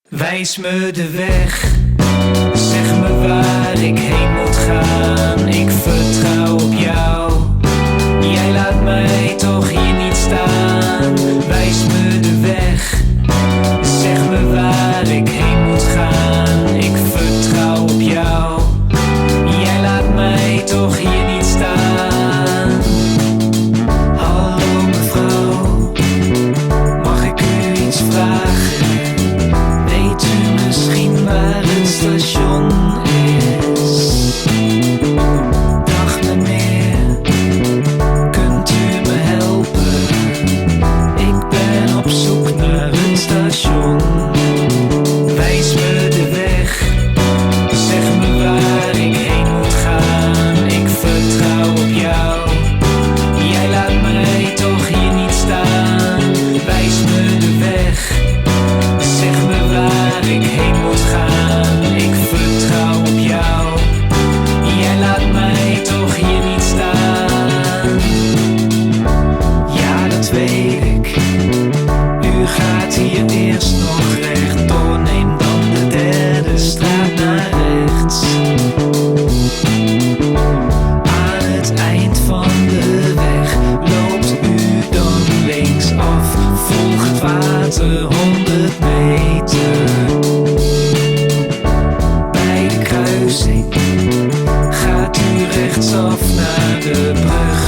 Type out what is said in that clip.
Wijs me de weg, zeg me waar ik heen moet gaan. Ik vertrouw op jou, jij laat mij toch hier niet staan. Wijs me de weg, zeg me waar ik heen moet gaan. Ik vertrouw op jou, jij laat mij toch hier niet staan. Hallo mevrouw, mag ik u iets vragen? Weet u misschien waar het station is? Dag meneer, kunt u me helpen? Ik ben op zoek naar een station. Wijs me de weg, zeg me waar ik heen moet gaan. Ik vertrouw op jou, jij laat mij toch hier niet staan. Wijs me de weg, zeg me waar ik heen moet gaan. Ik vertrouw op jou, jij laat mij toch hier niet staan. Ja, dat weet ik, u gaat hier eerst nog rechtdoor. Neem dan de derde straat naar rechts. Aan het eind van de weg loopt u dan linksaf. Volg het water 100 meter. Bij de kruising gaat u rechtsaf naar de brug.